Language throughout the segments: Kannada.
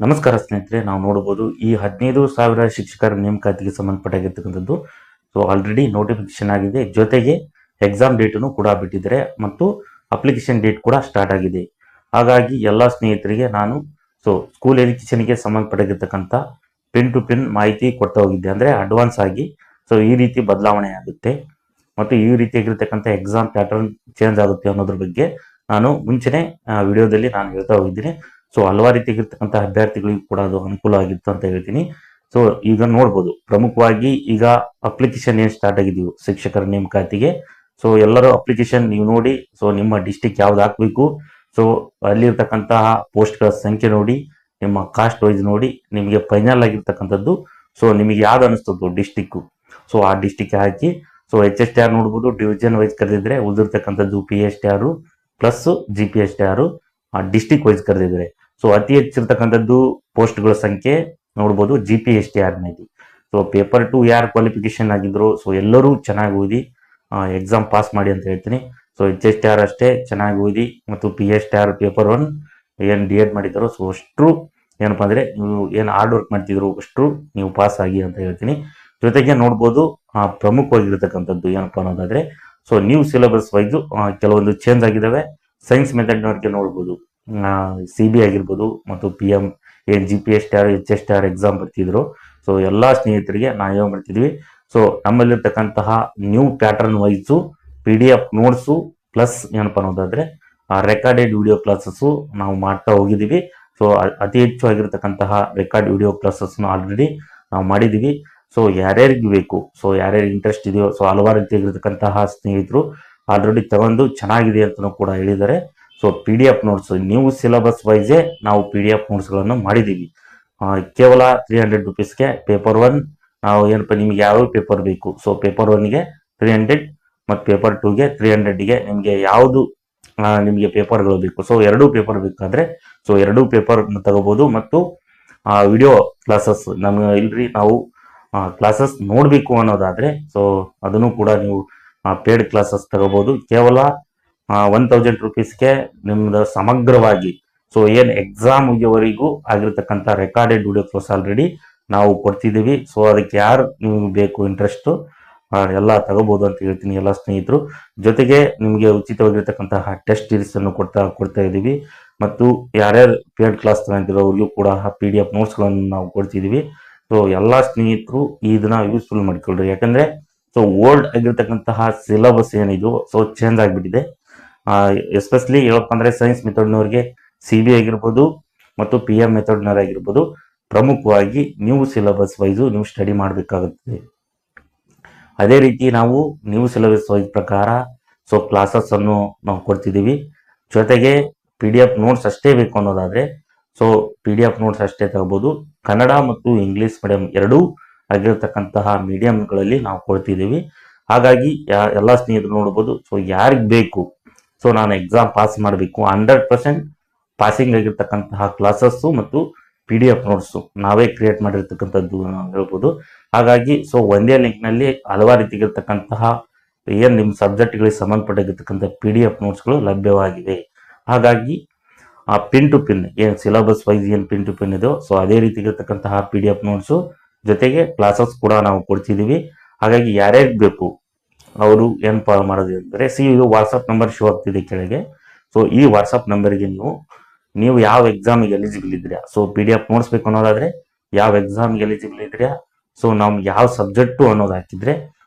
ನಮಸ್ಕಾರ ಸ್ನೇಹಿತರೆ, ನಾವು ನೋಡಬಹುದು ಈ 15,000 ಶಿಕ್ಷಕರ ನೇಮಕಾತಿಗೆ ಸಂಬಂಧಪಟ್ಟಾಗಿರ್ತಕ್ಕಂಥದ್ದು. ಸೊ ಆಲ್ರೆಡಿ ನೋಟಿಫಿಕೇಶನ್ ಆಗಿದೆ, ಜೊತೆಗೆ ಎಕ್ಸಾಮ್ ಡೇಟನ್ನು ಕೂಡ ಬಿಟ್ಟಿದ್ದಾರೆ ಮತ್ತು ಅಪ್ಲಿಕೇಶನ್ ಡೇಟ್ ಕೂಡ ಸ್ಟಾರ್ಟ್ ಆಗಿದೆ. ಹಾಗಾಗಿ ಎಲ್ಲ ಸ್ನೇಹಿತರಿಗೆ ನಾನು ಸ್ಕೂಲ್ ಎಜುಕೇಷನ್ಗೆ ಸಂಬಂಧಪಟ್ಟಿರ್ತಕ್ಕಂಥ ಪಿನ್ ಟು ಪಿನ್ ಮಾಹಿತಿ ಕೊಡ್ತಾ ಹೋಗಿದ್ದೆ. ಅಂದರೆ ಅಡ್ವಾನ್ಸ್ ಆಗಿ ಈ ರೀತಿ ಬದಲಾವಣೆ ಆಗುತ್ತೆ ಮತ್ತು ಈ ರೀತಿಯಾಗಿರ್ತಕ್ಕಂಥ ಎಕ್ಸಾಮ್ ಪ್ಯಾಟರ್ನ್ ಚೇಂಜ್ ಆಗುತ್ತೆ ಅನ್ನೋದ್ರ ಬಗ್ಗೆ ನಾನು ಮುಂಚೆನೆ ವಿಡಿಯೋದಲ್ಲಿ ನಾನು ಹೇಳ್ತಾ ಹೋಗಿದ್ದೀನಿ. ಹಲವಾರು ರೀತಿಯಾಗಿರ್ತಕ್ಕಂಥ ಅಭ್ಯರ್ಥಿಗಳಿಗೂ ಕೂಡ ಅದು ಅನುಕೂಲ ಆಗಿತ್ತು ಅಂತ ಹೇಳ್ತೀನಿ. ಈಗ ನೋಡ್ಬೋದು, ಪ್ರಮುಖವಾಗಿ ಈಗ ಅಪ್ಲಿಕೇಶನ್ ಏನು ಸ್ಟಾರ್ಟ್ ಆಗಿದೆಯೋ ಶಿಕ್ಷಕರ ನೇಮಕಾತಿಗೆ, ಎಲ್ಲರೂ ಅಪ್ಲಿಕೇಶನ್ ನೀವು ನೋಡಿ, ನಿಮ್ಮ ಡಿಸ್ಟಿಕ್ ಯಾವ್ದು ಹಾಕ್ಬೇಕು, ಅಲ್ಲಿರ್ತಕ್ಕಂತಹ ಪೋಸ್ಟ್ಗಳ ಸಂಖ್ಯೆ ನೋಡಿ, ನಿಮ್ಮ ಕಾಸ್ಟ್ ವೈಸ್ ನೋಡಿ, ನಿಮಗೆ ಫೈನಲ್ ಆಗಿರ್ತಕ್ಕಂಥದ್ದು ನಿಮಗೆ ಯಾವ್ದು ಅನಿಸ್ತದ್ದು ಡಿಸ್ಟಿಕ್, ಆ ಡಿಸ್ಟಿಕ್ ಹಾಕಿ HSTR ನೋಡ್ಬೋದು. ಡಿವಿಷನ್ ವೈಸ್ ಕರೆದಿದ್ರೆ ಉಳಿದಿರ್ತಕ್ಕಂಥದ್ದು PSTR plus GPSTR district wise ಕರೆದಿದ್ರೆ. ಅತಿ ಹೆಚ್ಚಿರ್ತಕ್ಕಂಥದ್ದು ಪೋಸ್ಟ್ಗಳ ಸಂಖ್ಯೆ ನೋಡ್ಬೋದು GPSTR ನಲ್ಲಿ. ಪೇಪರ್ 2 ಯಾರು ಕ್ವಾಲಿಫಿಕೇಶನ್ ಆಗಿದ್ರು ಎಲ್ಲರೂ ಚೆನ್ನಾಗಿ ಓದಿ ಎಕ್ಸಾಮ್ ಪಾಸ್ ಮಾಡಿ ಅಂತ ಹೇಳ್ತೀನಿ. HSTR ಅಷ್ಟೇ ಚೆನ್ನಾಗಿ ಓದಿ ಮತ್ತು PSTR ಪೇಪರ್ 1 ಏನು D.Ed ಮಾಡಿದ್ರು ಅಷ್ಟು ಏನಪ್ಪಾ ಅಂದ್ರೆ ನೀವು ಏನು ಹಾರ್ಡ್ ವರ್ಕ್ ಮಾಡ್ತಿದ್ರು ಅಷ್ಟು ನೀವು ಪಾಸ್ ಆಗಿ ಅಂತ ಹೇಳ್ತೀನಿ. ಜೊತೆಗೆ ನೋಡ್ಬೋದು ಪ್ರಮುಖವಾಗಿರ್ತಕ್ಕಂಥದ್ದು ಏನಪ್ಪಾ ಅನ್ನೋದಾದ್ರೆ ನ್ಯೂ ಸಿಲೆಬಸ್ ವೈಸ್ ಕೆಲವೊಂದು ಚೇಂಜ್ ಆಗಿದಾವೆ. ಸೈನ್ಸ್ ಮೆಥಡ್ನವ್ರಿಗೆ ನೋಡ್ಬೋದು CB ಆಗಿರ್ಬೋದು ಮತ್ತು PM ಏನು GPSTR HSTR ಎಕ್ಸಾಮ್ ಬರ್ತಿದ್ರು. ಎಲ್ಲಾ ಸ್ನೇಹಿತರಿಗೆ ನಾವು ಏನು ಮಾಡ್ತಿದ್ವಿ, ನಮ್ಮಲ್ಲಿರ್ತಕ್ಕಂತಹ new pattern wise PDF notes plus ಏನಪ್ಪಾ ಅನ್ನೋದಾದ್ರೆ ರೆಕಾರ್ಡೆಡ್ ವಿಡಿಯೋ ಕ್ಲಾಸಸ್ ನಾವು ಮಾಡ್ತಾ ಹೋಗಿದ್ದೀವಿ. ಅತಿ ಹೆಚ್ಚು ಆಗಿರ್ತಕ್ಕಂತಹ ರೆಕಾರ್ಡ್ ವಿಡಿಯೋ ಕ್ಲಾಸಸ್ ಆಲ್ರೆಡಿ ನಾವು ಮಾಡಿದೀವಿ. ಯಾರ್ಯಾರಿಗೆ ಬೇಕು, ಯಾರ್ಯಾರಿಗೆ ಇಂಟ್ರೆಸ್ಟ್ ಇದೆಯೋ, ಹಲವಾರು ರೀತಿಯಾಗಿರ್ತಕ್ಕಂತಹ ಸ್ನೇಹಿತರು ಆಲ್ರೆಡಿ ತಗೊಂಡು ಚೆನ್ನಾಗಿದೆ ಅಂತಲೂ ಕೂಡ ಹೇಳಿದ್ದಾರೆ. PDF ನೋಟ್ಸ್ ನ್ಯೂ ಸಿಲೆಬಸ್ ವೈಸೇ ನಾವು PDF ನೋಟ್ಸ್ಗಳನ್ನು ಮಾಡಿದ್ದೀವಿ. ಕೇವಲ 300 ರುಪೀಸ್ಗೆ ಪೇಪರ್ 1 ನಾವು ಏನಪ್ಪ ನಿಮ್ಗೆ ಯಾವ ಪೇಪರ್ ಬೇಕು, ಪೇಪರ್ 1ಗೆ 300 ಮತ್ತು ಪೇಪರ್ 2ಗೆ 300ಗೆ ನಿಮಗೆ ಯಾವುದು ನಿಮಗೆ ಪೇಪರ್ಗಳು ಬೇಕು, ಎರಡೂ ಪೇಪರ್ ಬೇಕಾದ್ರೆ ಎರಡೂ ಪೇಪರ್ ತಗೋಬಹುದು. ಮತ್ತು ವಿಡಿಯೋ ಕ್ಲಾಸಸ್ ನಮ್ಗೆ ಇಲ್ರಿ, ನಾವು ಕ್ಲಾಸಸ್ ನೋಡಬೇಕು ಅನ್ನೋದಾದ್ರೆ ಅದನ್ನು ಕೂಡ ನೀವು ಪೇಡ್ ಕ್ಲಾಸಸ್ ತಗೋಬಹುದು. ಕೇವಲ 1000 ರುಪೀಸ್ಗೆ ನಿಮ್ದು ಸಮಗ್ರವಾಗಿ ಏನ್ ಎಕ್ಸಾಮ್ ಮುಗಿಯೋವರೆಗೂ ಆಗಿರ್ತಕ್ಕಂಥ ರೆಕಾರ್ಡೆಡ್ ವಿಡಿಯೋ ಕ್ಲಾಸ್ ಆಲ್ರೆಡಿ ನಾವು ಕೊಡ್ತಿದ್ದೀವಿ. ಅದಕ್ಕೆ ಯಾರು ನಿಮ್ಗೆ ಬೇಕು ಇಂಟ್ರೆಸ್ಟ್ ಎಲ್ಲ ತಗೋಬಹುದು ಅಂತ ಹೇಳ್ತೀನಿ ಎಲ್ಲ ಸ್ನೇಹಿತರು. ಜೊತೆಗೆ ನಿಮಗೆ ಉಚಿತವಾಗಿರ್ತಕ್ಕಂತಹ ಟೆಸ್ಟ್ ಸೀರೀಸ್ ಅನ್ನು ಕೊಡ್ತಾ ಇದ್ದೀವಿ. ಮತ್ತು ಯಾರ್ಯಾರು ಪೇಡ್ ಕ್ಲಾಸ್ ತಗೊಂತಿರೋ ಅವ್ರಿಗೂ ಕೂಡ PDF ನೋಟ್ಸ್ಗಳನ್ನು ನಾವು ಕೊಡ್ತಿದ್ದೀವಿ. ಎಲ್ಲ ಸ್ನೇಹಿತರು ಇದನ್ನ ಯೂಸ್ಫುಲ್ ಮಾಡ್ಕೊಳ್ರಿ. ಯಾಕಂದ್ರೆ ಓಲ್ಡ್ ಆಗಿರ್ತಕ್ಕಂತಹ ಸಿಲೆಬಸ್ ಏನಿದೆಯೋ ಚೇಂಜ್ ಆಗಿಬಿಟ್ಟಿದೆ. ಎಸ್ಪೆಷಲಿ ಹೇಳಪ್ಪ ಅಂದ್ರೆ ಸೈನ್ಸ್ ಮೆಥಡ್ನವ್ರಿಗೆ CB ಆಗಿರ್ಬೋದು ಮತ್ತು PM ಮೆಥಡ್ನವರಾಗಿರ್ಬೋದು ಪ್ರಮುಖವಾಗಿ ನ್ಯೂ ಸಿಲೆಬಸ್ ವೈಸು ನೀವು ಸ್ಟಡಿ ಮಾಡಬೇಕಾಗುತ್ತದೆ. ಅದೇ ರೀತಿ ನಾವು ನ್ಯೂ ಸಿಲೆಬಸ್ ವೈಸ್ ಪ್ರಕಾರ ಕ್ಲಾಸಸ್ ಅನ್ನು ನಾವು ಕೊಡ್ತಿದ್ದೀವಿ. ಜೊತೆಗೆ PDF ನೋಟ್ಸ್ ಅಷ್ಟೇ ಬೇಕು ಅನ್ನೋದಾದ್ರೆ PDF ನೋಟ್ಸ್ ಅಷ್ಟೇ ತಗೋಬಹುದು. ಕನ್ನಡ ಮತ್ತು ಇಂಗ್ಲಿಷ್ ಮೀಡಿಯಂ ಎರಡೂ ಆಗಿರ್ತಕ್ಕಂತಹ ಮೀಡಿಯಂಗಳಲ್ಲಿ ನಾವು ಕೊಡ್ತಿದ್ದೀವಿ. ಹಾಗಾಗಿ ಎಲ್ಲ ಸ್ನೇಹಿತರು ನೋಡ್ಬೋದು, ಯಾರಿಗೆ ಬೇಕು ನಾನು ಎಕ್ಸಾಮ್ ಪಾಸ್ ಮಾಡಬೇಕು 100% ಪಾಸಿಂಗ್ ಆಗಿರ್ತಕ್ಕಂತಹ ಕ್ಲಾಸಸ್ಸು ಮತ್ತು PDF ನೋಟ್ಸು ನಾವೇ ಕ್ರಿಯೇಟ್ ಮಾಡಿರ್ತಕ್ಕಂಥದ್ದು ನಾವು ಹೇಳ್ಬೋದು. ಹಾಗಾಗಿ ಒಂದೇ ಲಿಂಕ್ನಲ್ಲಿ ಹಲವಾರು ರೀತಿಯಾಗಿರ್ತಕ್ಕಂತಹ ಏನು ನಿಮ್ಮ ಸಬ್ಜೆಕ್ಟ್ಗಳಿಗೆ ಸಂಬಂಧಪಟ್ಟಿರ್ತಕ್ಕಂಥ PDF ನೋಟ್ಸ್ಗಳು ಲಭ್ಯವಾಗಿವೆ. ಹಾಗಾಗಿ ಪಿನ್ ಟು ಪಿನ್ ಏನು ಸಿಲೆಬಸ್ ವೈಸ್ ಏನು ಪಿನ್ ಟು ಪಿನ್ ಇದೆಯೋ ಅದೇ ರೀತಿಯಾಗಿರ್ತಕ್ಕಂತಹ PDF ನೋಟ್ಸು ಜೊತೆಗೆ ಕ್ಲಾಸಸ್ ಕೂಡ ನಾವು ಕೊಡ್ತಿದ್ದೀವಿ. ಹಾಗಾಗಿ ಯಾರ್ಯಾರಿಗೆ ಬೇಕು ಅವರು ಏನಪ್ಪ ಮಾಡೋದು ಅಂದರೆ ಇದು ವಾಟ್ಸಪ್ ನಂಬರ್ ಶೋ ಆಗ್ತಿದೆ ಕೆಳಗೆ. ಈ ವಾಟ್ಸಪ್ ನಂಬರ್ಗೆ ನೀವು ಯಾವ ಎಕ್ಸಾಮಿಗೆ ಎಲಿಜಿಬಲ್ ಇದ್ದೀರಾ, PDF ನೋಟ್ಸ್ ಬೇಕು ಅನ್ನೋದಾದ್ರೆ ಯಾವ ಎಕ್ಸಾಮ್ಗೆ ಎಲಿಜಿಬಲ್ ಇದ್ದೀರಾ, ನಮ್ಗೆ ಯಾವ ಸಬ್ಜೆಕ್ಟು ಅನ್ನೋದು ಹಾಕಿದ್ರೆ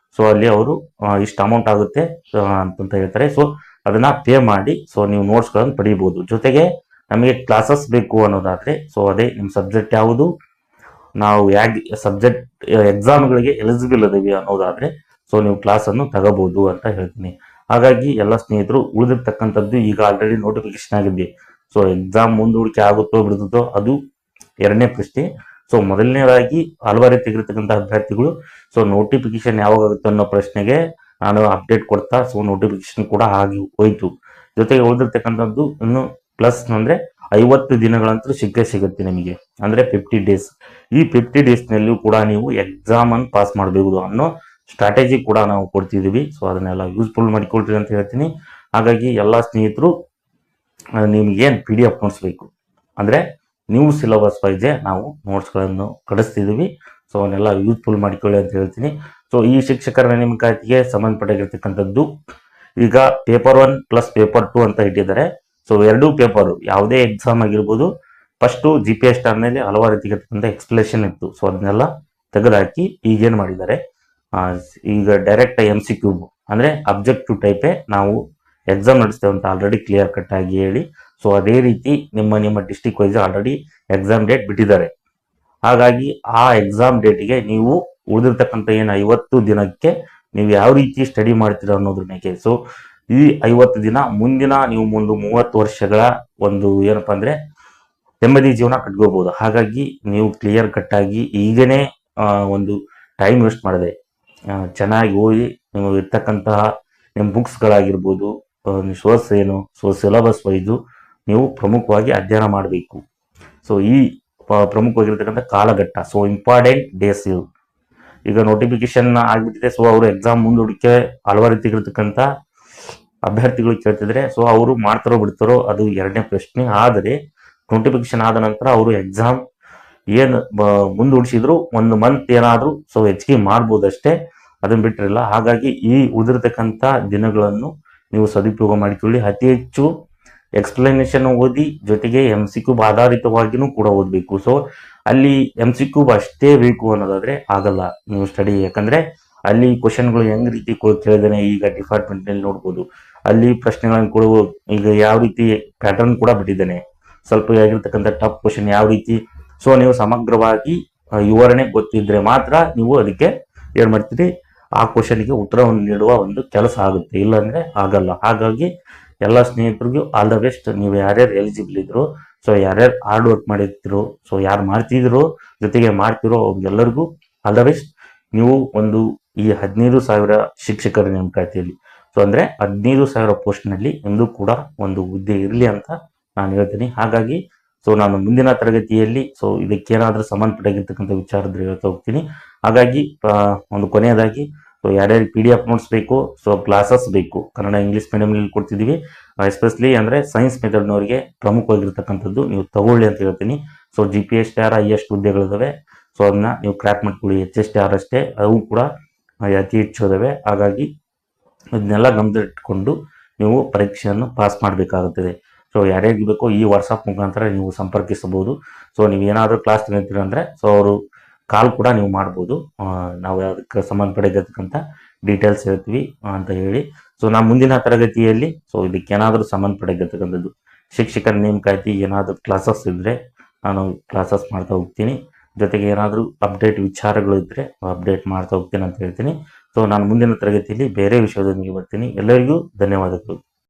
ಅಲ್ಲಿ ಅವರು ಇಷ್ಟು ಅಮೌಂಟ್ ಆಗುತ್ತೆ ಅಂತ ಹೇಳ್ತಾರೆ. ಅದನ್ನ ಪೇ ಮಾಡಿ ನೀವು ನೋಟ್ಸ್ಗಳನ್ನು ಪಡಿಬಹುದು. ಜೊತೆಗೆ ನಮಗೆ ಕ್ಲಾಸಸ್ ಬೇಕು ಅನ್ನೋದಾದ್ರೆ ಅದೇ ನಿಮ್ಮ ಸಬ್ಜೆಕ್ಟ್ ಯಾವುದು, ನಾವು ಸಬ್ಜೆಕ್ಟ್ ಎಕ್ಸಾಮ್ಗಳಿಗೆ ಎಲಿಜಿಬಲ್ ಅದೀವಿ ಅನ್ನೋದಾದ್ರೆ ನೀವು ಕ್ಲಾಸ್ ಅನ್ನು ತಗೋಬಹುದು ಅಂತ ಹೇಳ್ತೀನಿ. ಹಾಗಾಗಿ ಎಲ್ಲ ಸ್ನೇಹಿತರು ಉಳಿದಿರ್ತಕ್ಕಂಥದ್ದು ಈಗ ಆಲ್ರೆಡಿ ನೋಟಿಫಿಕೇಶನ್ ಆಗಿದೆ. ಎಕ್ಸಾಮ್ ಮುಂದೂಡಿಕೆ ಆಗುತ್ತೋ ಬಿಡುತ್ತೋ ಅದು ಎರಡನೇ ಪ್ರಶ್ನೆ. ಮೊದಲನೇದಾಗಿ ಹಲವಾರು ರೀತಿಯಾಗಿರ್ತಕ್ಕಂಥ ಅಭ್ಯರ್ಥಿಗಳು ನೋಟಿಫಿಕೇಶನ್ ಯಾವಾಗ ಆಗುತ್ತೆ ಅನ್ನೋ ಪ್ರಶ್ನೆಗೆ ನಾನು ಅಪ್ಡೇಟ್ ಕೊಡ್ತಾ ನೋಟಿಫಿಕೇಶನ್ ಕೂಡ ಆಗಿ ಹೋಯ್ತು. ಜೊತೆಗೆ ಉಳಿದಿರ್ತಕ್ಕಂಥದ್ದು ಇನ್ನು ಪ್ಲಸ್ ಅಂದ್ರೆ 50 ದಿನಗಳಂತೂ ಸಿಗುತ್ತೆ ನಿಮಗೆ, ಅಂದ್ರೆ 50 ಡೇಸ್. ಈ 50 ಡೇಸ್ನಲ್ಲಿಯೂ ಕೂಡ ನೀವು ಎಕ್ಸಾಮ್ ಅನ್ನು ಪಾಸ್ ಮಾಡಬೇಕು ಅನ್ನೋ ಸ್ಟ್ರಾಟಜಿ ಕೂಡ ನಾವು ಕೊಡ್ತಿದ್ದೀವಿ. ಅದನ್ನೆಲ್ಲ ಯೂಸ್ಫುಲ್ ಮಾಡಿಕೊಳ್ತೀವಿ ಅಂತ ಹೇಳ್ತೀನಿ. ಹಾಗಾಗಿ ಎಲ್ಲ ಸ್ನೇಹಿತರು ನಿಮ್ಗೇನು PDF ನೋಟ್ಸ್ ಬೇಕು ಅಂದ್ರೆ ನ್ಯೂ ಸಿಲೆಬಸ್ ವೈಸೇ ನಾವು ನೋಟ್ಸ್ಗಳನ್ನು ಕಳಿಸ್ತಿದ್ದೀವಿ. ಸೊ ಅವನ್ನೆಲ್ಲ ಯೂಸ್ಫುಲ್ ಮಾಡಿಕೊಳ್ಳಿ ಅಂತ ಹೇಳ್ತೀನಿ. ಸೊ ಈ ಶಿಕ್ಷಕರ ನೇಮಕಾತಿಗೆ ಸಂಬಂಧಪಟ್ಟಿರ್ತಕ್ಕಂಥದ್ದು ಈಗ ಪೇಪರ್ 1 ಪ್ಲಸ್ ಪೇಪರ್ 2 ಅಂತ ಇಟ್ಟಿದ್ದಾರೆ. ಸೊ ಎರಡೂ ಪೇಪರ್ ಯಾವುದೇ ಎಕ್ಸಾಮ್ ಆಗಿರ್ಬೋದು, ಫಸ್ಟು GPS ಸ್ಟಾರ್ನಲ್ಲಿ ಹಲವಾರು ರೀತಿಗಿರ್ತಕ್ಕಂಥ ಎಕ್ಸ್ಪ್ಲೇಷನ್ ಇತ್ತು. ಸೊ ಅದನ್ನೆಲ್ಲ ತೆಗೆದುಹಾಕಿ ಈಗೇನು ಮಾಡಿದ್ದಾರೆ, ಈಗ ಡೈರೆಕ್ಟ್ MCQ ಅಂದರೆ ಅಬ್ಜೆಕ್ಟಿವ್ ಟೈಪೇ ನಾವು ಎಕ್ಸಾಮ್ ನಡೆಸ್ತೇವೆ ಅಂತ ಆಲ್ರೆಡಿ ಕ್ಲಿಯರ್ ಕಟ್ ಆಗಿ ಹೇಳಿ. ಸೊ ಅದೇ ರೀತಿ ನಿಮ್ಮ district wise already exam date ಬಿಟ್ಟಿದ್ದಾರೆ. ಹಾಗಾಗಿ ಆ ಎಕ್ಸಾಮ್ ಡೇಟಿಗೆ ನೀವು ಉಳಿದಿರ್ತಕ್ಕಂಥ ಏನು 50 ದಿನಕ್ಕೆ ನೀವು ಯಾವ ರೀತಿ ಸ್ಟಡಿ ಮಾಡ್ತೀರ ಅನ್ನೋದ್ರ ಮೇಲೆ. ಸೊ ಈ 50 ದಿನ ಮುಂದಿನ ನೀವು 30 ವರ್ಷಗಳ ಒಂದು ಏನಪ್ಪಾ ಅಂದ್ರೆ ನೆಮ್ಮದಿ ಜೀವನ ಕಟ್ಕೋಬಹುದು. ಹಾಗಾಗಿ ನೀವು ಕ್ಲಿಯರ್ ಕಟ್ ಆಗಿ ಈಗನೇ ಒಂದು ಟೈಮ್ ವೇಸ್ಟ್ ಮಾಡದೆ ಚೆನ್ನಾಗಿ ಓದಿ ನೀವು ಇರ್ತಕ್ಕಂತಹ ನಿಮ್ಮ ಬುಕ್ಸ್ಗಳಾಗಿರ್ಬೋದು, ಸೋರ್ಸ್ ಏನು, ಸೊ ಸಿಲೆಬಸ್ ವೈಸು ನೀವು ಪ್ರಮುಖವಾಗಿ ಅಧ್ಯಯನ ಮಾಡಬೇಕು. ಸೊ ಈ ಪ್ರಮುಖವಾಗಿರ್ತಕ್ಕಂಥ ಕಾಲಘಟ್ಟ, ಸೊ ಇಂಪಾರ್ಟೆಂಟ್ ಡೇಸ್ ಇವು. ಈಗ ನೋಟಿಫಿಕೇಶನ್ ಆಗಿಬಿಟ್ಟಿದೆ. ಸೊ ಅವರು ಎಕ್ಸಾಮ್ ಮುಂದೂಡಿಕೆ ಹಲವಾರು ರೀತಿಗಿರ್ತಕ್ಕಂಥ ಅಭ್ಯರ್ಥಿಗಳು ಕೇಳ್ತಿದ್ರೆ, ಸೊ ಅವರು ಮಾಡ್ತಾರೋ ಬಿಡ್ತಾರೋ ಅದು ಎರಡನೇ ಪ್ರಶ್ನೆ. ಆದರೆ ನೋಟಿಫಿಕೇಶನ್ ಆದ ನಂತರ ಅವರು ಎಕ್ಸಾಮ್ ಏನು ಮುಂದೂಡಿಸಿದ್ರು 1 ಮಂತ್ ಏನಾದರೂ ಸೊ ಹೆಚ್ಚಿಗೆ ಮಾಡ್ಬೋದಷ್ಟೇ, ಅದನ್ನ ಬಿಟ್ಟಿರಲ್ಲ. ಹಾಗಾಗಿ ಈ ಉಳಿದಿರ್ತಕ್ಕಂಥ ದಿನಗಳನ್ನು ನೀವು ಸದುಪಯೋಗ ಮಾಡಿಕೊಳ್ಳಿ. ಅತಿ ಹೆಚ್ಚು ಎಕ್ಸ್ಪ್ಲನೇಷನ್ ಓದಿ, ಜೊತೆಗೆ MCQ ಆಧಾರಿತವಾಗಿಯೂ ಕೂಡ ಓದಬೇಕು. ಸೊ ಅಲ್ಲಿ MCQ ಅಷ್ಟೇ ಬೇಕು ಅನ್ನೋದಾದ್ರೆ ಆಗಲ್ಲ ನೀವು ಸ್ಟಡಿ. ಯಾಕಂದ್ರೆ ಅಲ್ಲಿ ಕ್ವಶನ್ಗಳು ಹೆಂಗ್ ರೀತಿ ಕೇಳಿದಾನೆ, ಈಗ ಡಿಪಾರ್ಟ್ಮೆಂಟ್ ನಲ್ಲಿ ನೋಡ್ಬೋದು ಅಲ್ಲಿ ಪ್ರಶ್ನೆಗಳನ್ನು ಕೊಡುವ ಈಗ ಯಾವ ರೀತಿ ಪ್ಯಾಟರ್ನ್ ಕೂಡ ಬಿಟ್ಟಿದ್ದಾನೆ, ಸ್ವಲ್ಪ ಆಗಿರ್ತಕ್ಕಂಥ ಟಫ್ ಕ್ವಶನ್ ಯಾವ ರೀತಿ. ಸೊ ನೀವು ಸಮಗ್ರವಾಗಿ ವಿವರಣೆ ಗೊತ್ತಿದ್ರೆ ಮಾತ್ರ ನೀವು ಅದಕ್ಕೆ ಏನ್ ಮಾಡ್ತೀರಿ, ಆ ಕ್ವಶನ್ಗೆ ಉತ್ತರವನ್ನು ನೀಡುವ ಒಂದು ಕೆಲಸ ಆಗುತ್ತೆ, ಇಲ್ಲಾಂದ್ರೆ ಆಗಲ್ಲ. ಹಾಗಾಗಿ ಎಲ್ಲ ಸ್ನೇಹಿತರಿಗೂ ಆಲ್ ದ ಬೆಸ್ಟ್. ನೀವು ಯಾರ್ಯಾರು ಎಲಿಜಿಬಲ್ ಇದ್ರು, ಸೊ ಯಾರ್ಯಾರು ಹಾರ್ಡ್ ವರ್ಕ್ ಮಾಡಿರ್ತಿರೋ, ಸೊ ಯಾರು ಮಾಡ್ತಿದ್ರು ಜೊತೆಗೆ ಮಾಡ್ತಿರೋ ಅವ್ರಿಗೆಲ್ಲರಿಗೂ ಆಲ್ ದ ಬೆಸ್ಟ್. ನೀವು ಒಂದು ಈ 15,000 ಶಿಕ್ಷಕರ ನೇಮಕಾತಿಯಲ್ಲಿ, ಸೊ ಅಂದ್ರೆ 15,000 ಪೋಸ್ಟ್ನಲ್ಲಿ ನಿಮ್ದು ಕೂಡ ಒಂದು ಹುದ್ದೆ ಇರಲಿ ಅಂತ ನಾನು ಹೇಳ್ತೀನಿ. ಹಾಗಾಗಿ ಸೊ ನಾನು ಮುಂದಿನ ತರಗತಿಯಲ್ಲಿ ಸೊ ಇದಕ್ಕೇನಾದ್ರೂ ಸಂಬಂಧಪಟ್ಟಿರ್ತಕ್ಕಂಥ ವಿಚಾರದಲ್ಲಿ ಹೇಳ್ತಾ ಹೋಗ್ತೀನಿ. ಹಾಗಾಗಿ ಒಂದು ಕೊನೆಯದಾಗಿ ಸೊ ಯಾರ್ಯಾರಿಗೆ PDF ನೋಟ್ಸ್ ಬೇಕು, ಸೊ ಕ್ಲಾಸಸ್ ಬೇಕು, ಕನ್ನಡ ಇಂಗ್ಲಿಷ್ ಮೀಡಿಯಂನಲ್ಲಿ ಕೊಡ್ತಿದ್ದೀವಿ. ಎಸ್ಪೆಷಲಿ ಅಂದರೆ ಸೈನ್ಸ್ ಮೆಥಡ್ನವರಿಗೆ ಪ್ರಮುಖವಾಗಿರ್ತಕ್ಕಂಥದ್ದು ನೀವು ತಗೊಳ್ಳಿ ಅಂತ ಹೇಳ್ತೀನಿ. ಸೊ GPS ಸ್ಟಾರ್ ಹೈಯೆಸ್ಟ್ ಹುದ್ದೆಗಳಿದಾವೆ, ಸೊ ಅದನ್ನ ನೀವು ಕ್ರ್ಯಾಕ್ ಮಾಡ್ಕೊಳ್ಳಿ. HS ಸ್ಟಾರ್ ಅಷ್ಟೇ, ಅವು ಕೂಡ ಅತಿ ಹೆಚ್ಚು ಇದಾವೆ. ಹಾಗಾಗಿ ಇದನ್ನೆಲ್ಲ ಗಮನದಲ್ಲಿಟ್ಕೊಂಡು ನೀವು ಪರೀಕ್ಷೆಯನ್ನು ಪಾಸ್ ಮಾಡಬೇಕಾಗುತ್ತದೆ. ಸೊ ಯಾರ್ಯಾರಿಗೆ ಬೇಕೋ ಈ ವಾಟ್ಸಪ್ ಮುಖಾಂತರ ನೀವು ಸಂಪರ್ಕಿಸಬಹುದು. ಸೊ ನೀವು ಏನಾದರೂ ಕ್ಲಾಸ್ ತಗೊಳ್ತೀರ ಅಂದರೆ ಸೊ ಅವರು ಕಾಲ್ ಕೂಡ ನೀವು ಮಾಡ್ಬೋದು. ನಾವು ಅದಕ್ಕೆ ಸಂಬಂಧಪಟ್ಟಿರ್ತಕ್ಕಂಥ ಡೀಟೇಲ್ಸ್ ಹೇಳ್ತೀವಿ ಅಂತ ಹೇಳಿ. ಸೊ ನಾವು ಮುಂದಿನ ತರಗತಿಯಲ್ಲಿ ಸೊ ಇದಕ್ಕೆ ಏನಾದರೂ ಸಂಬಂಧಪಟ್ಟಿರ್ತಕ್ಕಂಥದ್ದು ಶಿಕ್ಷಕರ ನೇಮಕಾತಿ ಏನಾದರೂ ಕ್ಲಾಸಸ್ ಇದ್ದರೆ ನಾನು ಕ್ಲಾಸಸ್ ಮಾಡ್ತಾ ಹೋಗ್ತೀನಿ. ಜೊತೆಗೆ ಏನಾದರೂ ಅಪ್ಡೇಟ್ ವಿಚಾರಗಳು ಇದ್ದರೆ ಅಪ್ಡೇಟ್ ಮಾಡ್ತಾ ಹೋಗ್ತೀನಿ ಅಂತ ಹೇಳ್ತೀನಿ. ಸೊ ನಾನು ಮುಂದಿನ ತರಗತಿಯಲ್ಲಿ ಬೇರೆ ವಿಷಯದೊಂದಿಗೆ ಬರ್ತೀನಿ. ಎಲ್ಲರಿಗೂ ಧನ್ಯವಾದಗಳು.